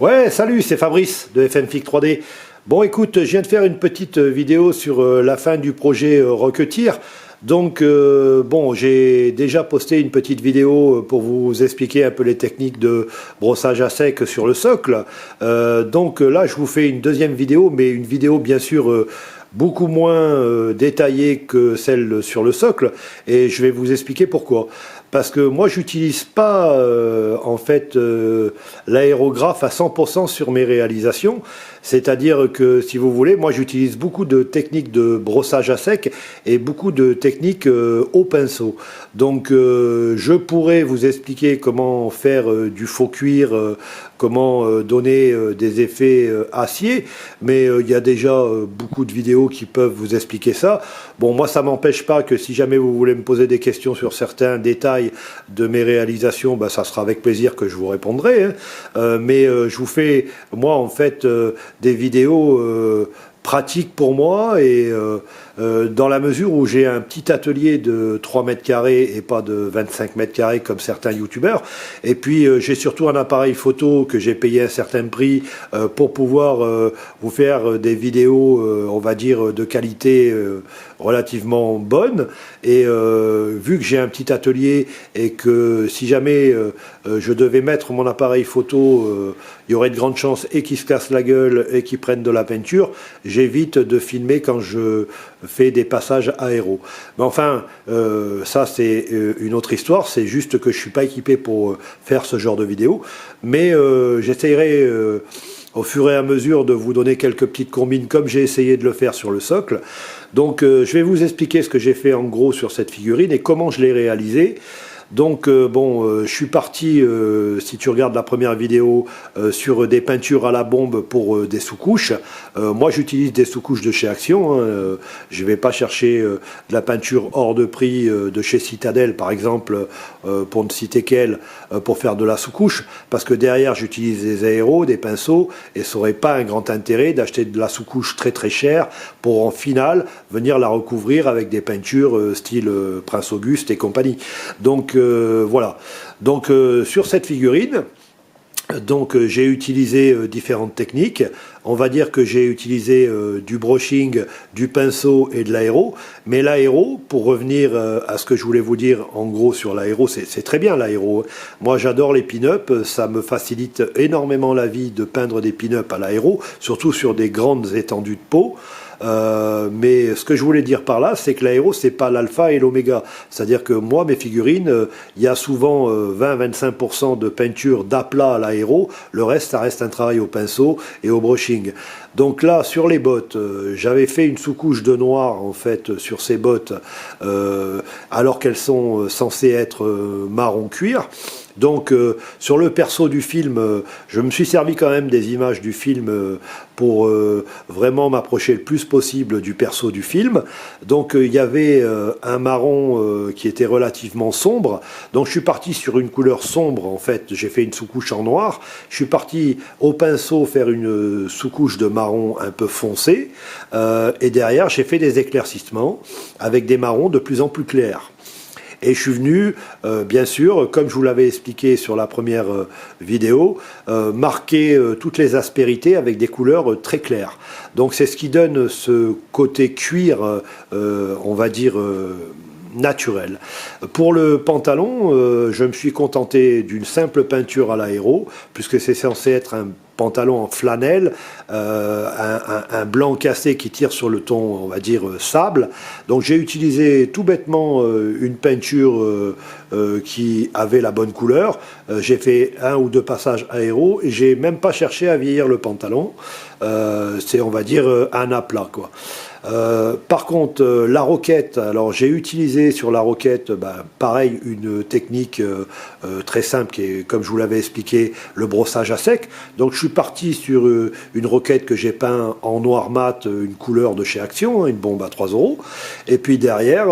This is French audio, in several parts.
Ouais, salut, c'est Fabrice de FMFIC 3D. Bon, écoute, je viens de faire une petite vidéo sur la fin du projet Rocketeer. Donc, bon, j'ai déjà posté une petite vidéo pour vous expliquer un peu les techniques de brossage à sec sur le socle. Donc là, je vous fais une deuxième vidéo, mais une vidéo bien sûr beaucoup moins détaillée que celle sur le socle. Et je vais vous expliquer pourquoi. Parce que moi, j'utilise pas en fait l'aérographe à 100% sur mes réalisations. C'est-à-dire que, si vous voulez, moi j'utilise beaucoup de techniques de brossage à sec et beaucoup de techniques au pinceau. Donc je pourrais vous expliquer comment faire du faux cuir, comment donner des effets acier, mais il y a déjà beaucoup de vidéos qui peuvent vous expliquer ça. Bon, moi ça m'empêche pas que si jamais vous voulez me poser des questions sur certains détails de mes réalisations, bah, ça sera avec plaisir que je vous répondrai, hein. Mais je vous fais, moi en fait, des vidéos pratiques pour moi et dans la mesure où j'ai un petit atelier de 3 mètres carrés et pas de 25 mètres carrés comme certains youtubeurs, et puis j'ai surtout un appareil photo que j'ai payé un certain prix pour pouvoir vous faire des vidéos on va dire de qualité relativement bonne, et vu que j'ai un petit atelier et que si jamais je devais mettre mon appareil photo, il y aurait de grandes chances et qu'il se casse la gueule et qu'il prenne de la peinture, j'évite de filmer quand je fais des passages aéros. Mais enfin, ça c'est une autre histoire, c'est juste que je ne suis pas équipé pour faire ce genre de vidéo, mais j'essayerai au fur et à mesure de vous donner quelques petites combines comme j'ai essayé de le faire sur le socle. Donc je vais vous expliquer ce que j'ai fait en gros sur cette figurine et comment je l'ai réalisée. Donc bon, je suis parti, si tu regardes la première vidéo, sur des peintures à la bombe pour des sous-couches. Moi j'utilise des sous-couches de chez Action, hein. Je ne vais pas chercher de la peinture hors de prix de chez Citadel par exemple, pour ne citer qu'elle, pour faire de la sous-couche, parce que derrière j'utilise des aéros, des pinceaux, et ça n'aurait pas un grand intérêt d'acheter de la sous-couche très très chère pour en finale venir la recouvrir avec des peintures style Prince Auguste et compagnie. Donc voilà, donc sur cette figurine, donc j'ai utilisé différentes techniques. On va dire que j'ai utilisé du brushing, du pinceau et de l'aéro. Mais l'aéro, pour revenir à ce que je voulais vous dire en gros sur l'aéro, c'est très bien l'aéro. Moi j'adore les pin-up, ça me facilite énormément la vie de peindre des pin-up à l'aéro, surtout sur des grandes étendues de peau. Mais ce que je voulais dire par là, c'est que l'aéro, c'est pas l'alpha et l'oméga. C'est-à-dire que moi, mes figurines, il y a souvent 20-25% de peinture d'aplat à l'aéro. Le reste, ça reste un travail au pinceau et au brushing. Donc là, sur les bottes, j'avais fait une sous-couche de noir, en fait, sur ces bottes, alors qu'elles sont censées être marron cuir. Donc sur le perso du film, je me suis servi quand même des images du film pour vraiment m'approcher le plus possible du perso du film. Donc il y avait un marron qui était relativement sombre, donc je suis parti sur une couleur sombre en fait, j'ai fait une sous-couche en noir, je suis parti au pinceau faire une sous-couche de marron un peu foncé, et derrière j'ai fait des éclaircissements avec des marrons de plus en plus clairs. Et je suis venu, bien sûr, comme je vous l'avais expliqué sur la première vidéo, marquer toutes les aspérités avec des couleurs très claires. Donc c'est ce qui donne ce côté cuir, on va dire, naturel. Pour le pantalon, je me suis contenté d'une simple peinture à l'aéro, puisque c'est censé être un pantalon en flanelle, un blanc cassé qui tire sur le ton, on va dire, sable. Donc j'ai utilisé tout bêtement une peinture qui avait la bonne couleur. J'ai fait 1 ou 2 passages aéro et j'ai même pas cherché à vieillir le pantalon. C'est, on va dire, un aplat, quoi. Par contre, la roquette, alors j'ai utilisé sur la roquette, pareil, une technique très simple qui est, comme je vous l'avais expliqué, le brossage à sec. Donc je suis parti sur une roquette que j'ai peint en noir mat, une couleur de chez Action, hein, une bombe à 3 €. Et puis derrière,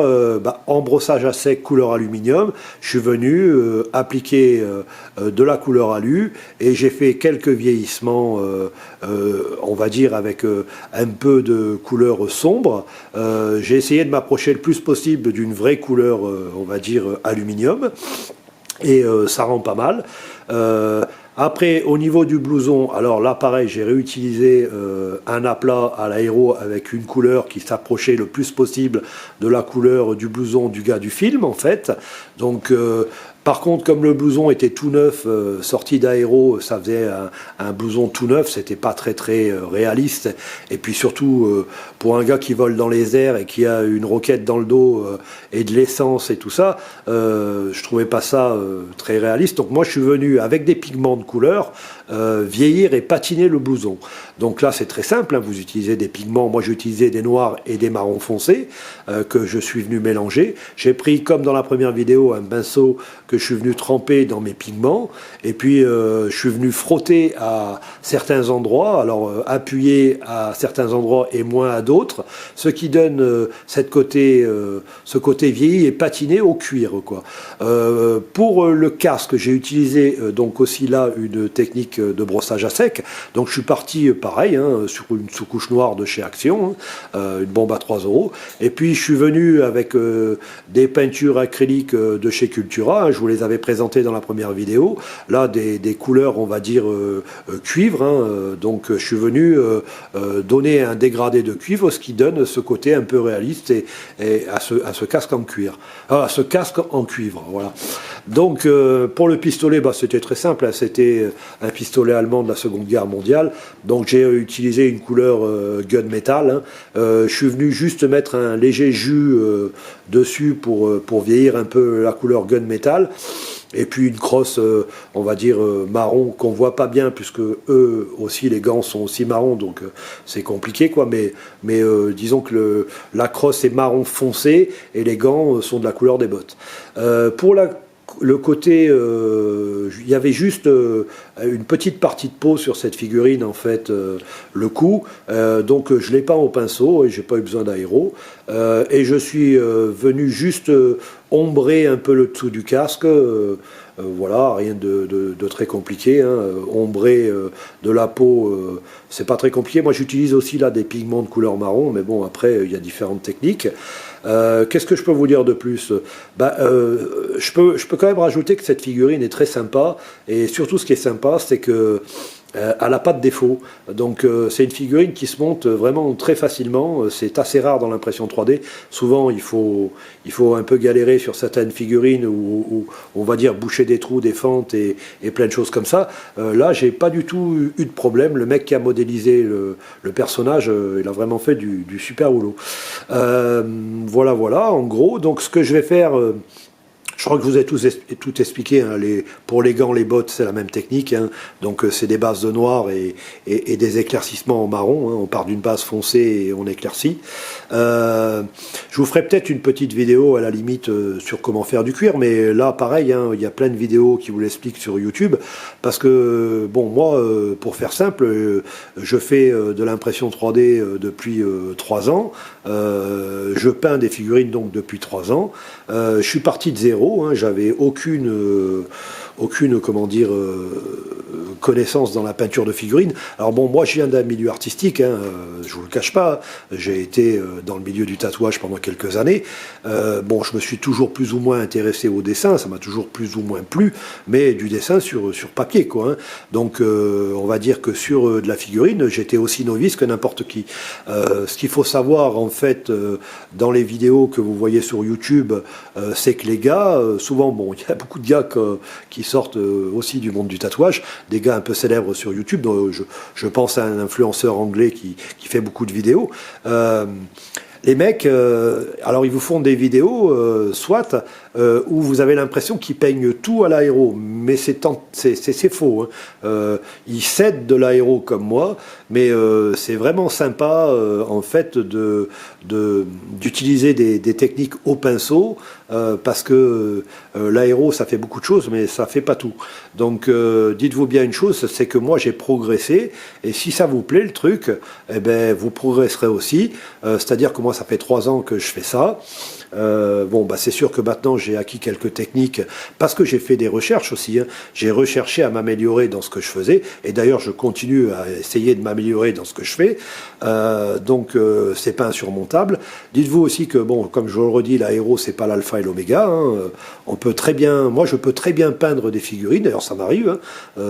en brossage à sec couleur aluminium, je suis venu appliquer de la couleur alu et j'ai fait quelques vieillissements, on va dire avec un peu de couleur sombre. J'ai essayé de m'approcher le plus possible d'une vraie couleur, on va dire aluminium, et ça rend pas mal. Après, au niveau du blouson, alors là, pareil, j'ai réutilisé un aplat à l'aéro avec une couleur qui s'approchait le plus possible de la couleur du blouson du gars du film, en fait. Donc, par contre, comme le blouson était tout neuf, sorti d'aéro, ça faisait un blouson tout neuf, c'était pas très réaliste. Et puis surtout, pour un gars qui vole dans les airs et qui a une roquette dans le dos et de l'essence et tout ça, je trouvais pas ça très réaliste. Donc moi, je suis venu avec des pigments de couleur vieillir et patiner le blouson. Donc là, c'est très simple, hein, vous utilisez des pigments. Moi, j'ai utilisé des noirs et des marrons foncés que je suis venu mélanger. J'ai pris, comme dans la première vidéo, un pinceau que je suis venu tremper dans mes pigments, et puis je suis venu frotter à certains endroits, alors appuyer à certains endroits et moins à d'autres, ce qui donne ce côté vieilli et patiné au cuir, quoi. Pour le casque, j'ai utilisé donc aussi là une technique de brossage à sec, donc je suis parti pareil, hein, sur une sous-couche noire de chez Action, hein, une bombe à 3 €, et puis je suis venu avec des peintures acryliques de chez Cultura, hein, je vous les avais présentées dans la première vidéo, là des couleurs on va dire cuivre, hein, donc je suis venu donner un dégradé de cuivre, ce qui donne ce côté un peu réaliste et à ce casque en cuir, à ce casque en cuivre, voilà. Donc pour le pistolet, bah, c'était très simple, hein, c'était un pistolet allemand de la Seconde Guerre mondiale, donc j'ai utilisé une couleur gunmetal, hein. Je suis venu juste mettre un léger jus dessus pour vieillir un peu la couleur gunmetal. Et puis une crosse, on va dire marron, qu'on voit pas bien, puisque eux aussi, les gants sont aussi marrons, donc c'est compliqué, quoi. Mais disons que la crosse est marron foncé, et les gants sont de la couleur des bottes. Pour le côté, il y avait juste une petite partie de peau sur cette figurine, en fait, le cou, donc je l'ai peint au pinceau et j'ai pas eu besoin d'aéro, et je suis venu juste ombrer un peu le dessous du casque, voilà, rien de très compliqué, hein. Ombrer de la peau, c'est pas très compliqué. Moi j'utilise aussi là des pigments de couleur marron, mais bon, après il y a différentes techniques. Qu'est-ce que je peux vous dire de plus? Je peux quand même rajouter que cette figurine est très sympa, et surtout ce qui est sympa, c'est que elle n'a pas de défaut. Donc c'est une figurine qui se monte vraiment très facilement. C'est assez rare dans l'impression 3D. Souvent il faut un peu galérer sur certaines figurines où on va dire boucher des trous, des fentes et plein de choses comme ça. Là j'ai pas du tout eu de problème. Le mec qui a modélisé le personnage, il a vraiment fait du super boulot. Voilà en gros. Donc ce que je vais faire... je crois que je vous ai tout expliqué, hein, pour les gants, les bottes, c'est la même technique, hein, donc c'est des bases de noir et des éclaircissements en marron, hein, on part d'une base foncée et on éclaircit. Je vous ferai peut-être une petite vidéo à la limite sur comment faire du cuir, mais là pareil, hein, il y a plein de vidéos qui vous l'expliquent sur YouTube, parce que bon, moi pour faire simple, je fais de l'impression 3D depuis 3 ans, je peins des figurines donc depuis 3 ans, je suis parti de zéro, hein, j'avais aucune comment dire, connaissance dans la peinture de figurines. Alors bon, moi je viens d'un milieu artistique, hein, je vous le cache pas, j'ai été dans le milieu du tatouage pendant quelques années. Bon, je me suis toujours plus ou moins intéressé au dessin, ça m'a toujours plus ou moins plu, mais du dessin sur papier, quoi, hein. Donc on va dire que sur de la figurine, j'étais aussi novice que n'importe qui. Ce qu'il faut savoir en fait dans les vidéos que vous voyez sur YouTube, c'est que les gars, souvent, bon, il y a beaucoup de gars qui sortent aussi du monde du tatouage, des gars un peu célèbres sur YouTube, donc je pense à un influenceur anglais qui fait beaucoup de vidéos. Les mecs, alors ils vous font des vidéos, soit, où vous avez l'impression qu'ils peignent tout à l'aéro, mais c'est faux, hein. Ils cèdent de l'aéro comme moi, mais c'est vraiment sympa, en fait, d'utiliser des techniques au pinceau, parce que l'aéro, ça fait beaucoup de choses, mais ça fait pas tout. Donc, dites-vous bien une chose, c'est que moi, j'ai progressé, et si ça vous plaît, le truc, eh ben, vous progresserez aussi. C'est-à-dire que moi, ça fait 3 ans que je fais ça. Bon, bah, c'est sûr que maintenant j'ai acquis quelques techniques parce que j'ai fait des recherches aussi. Hein. J'ai recherché à m'améliorer dans ce que je faisais et d'ailleurs je continue à essayer de m'améliorer dans ce que je fais. Donc c'est pas insurmontable. Dites-vous aussi que bon, comme je le redis, l'aéro c'est pas l'alpha et l'oméga. Hein. On peut très bien, moi je peux très bien peindre des figurines. D'ailleurs ça m'arrive, hein,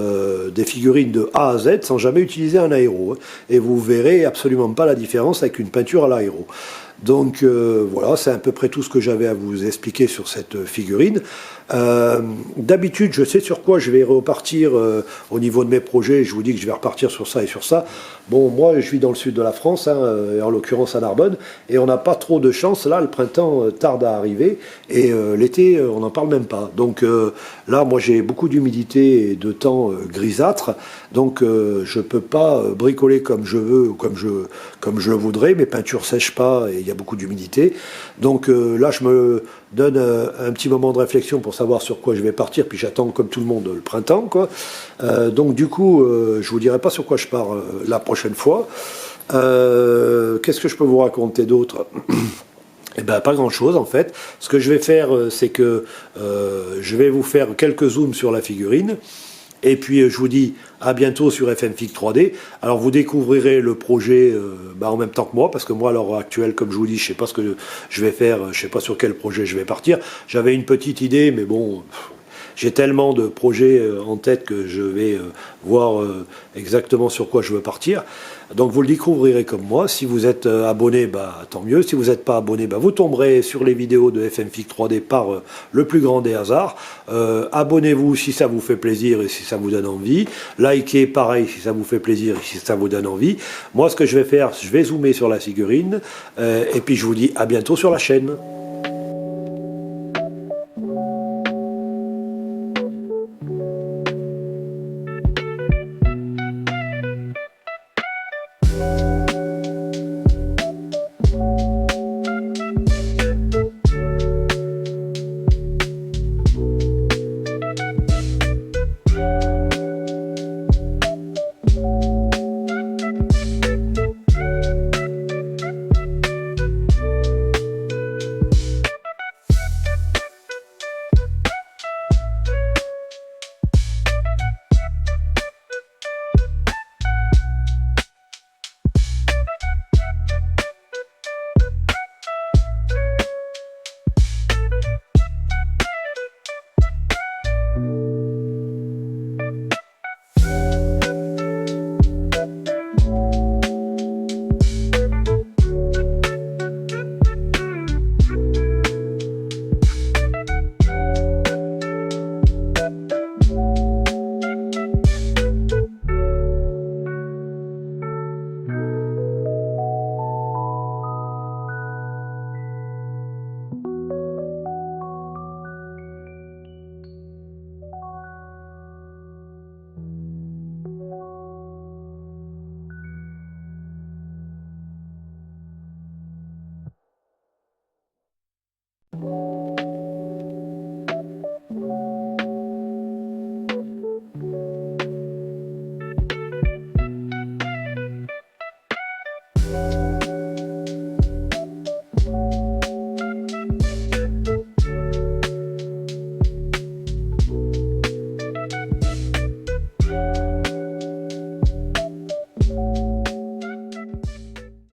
des figurines de A à Z sans jamais utiliser un aéro. Hein. Et vous verrez absolument pas la différence avec une peinture à l'aéro. Donc voilà, c'est à peu près tout ce que j'avais à vous expliquer sur cette figurine. D'habitude, je sais sur quoi je vais repartir au niveau de mes projets. Je vous dis que je vais repartir sur ça et sur ça. Bon, moi, je vis dans le sud de la France, hein, en l'occurrence à Narbonne, et on n'a pas trop de chance. Là, le printemps tarde à arriver, et l'été, on n'en parle même pas. Donc là, moi, j'ai beaucoup d'humidité et de temps grisâtre, donc je ne peux pas bricoler comme je veux ou comme je le voudrais. Mes peintures sèchent pas et il y a beaucoup d'humidité. Donc là, je me donne un petit moment de réflexion pour savoir sur quoi je vais partir, puis j'attends comme tout le monde le printemps, quoi. Donc du coup, je vous dirai pas sur quoi je pars la prochaine fois. Qu'est-ce que je peux vous raconter d'autre? Eh ben, pas grand chose en fait. Ce que je vais faire, c'est que je vais vous faire quelques zooms sur la figurine. Et puis je vous dis à bientôt sur FMFIG 3D. Alors vous découvrirez le projet en même temps que moi, parce que moi à l'heure actuelle, comme je vous dis, je sais pas ce que je vais faire, je sais pas sur quel projet je vais partir. J'avais une petite idée, mais bon, j'ai tellement de projets en tête que je vais voir exactement sur quoi je veux partir. Donc vous le découvrirez comme moi. Si vous êtes abonné, bah, tant mieux. Si vous n'êtes pas abonné, bah, vous tomberez sur les vidéos de FMFIG 3D par le plus grand des hasards. Abonnez-vous si ça vous fait plaisir et si ça vous donne envie. Likez pareil si ça vous fait plaisir et si ça vous donne envie. Moi, ce que je vais faire, je vais zoomer sur la figurine. Et puis je vous dis à bientôt sur la chaîne.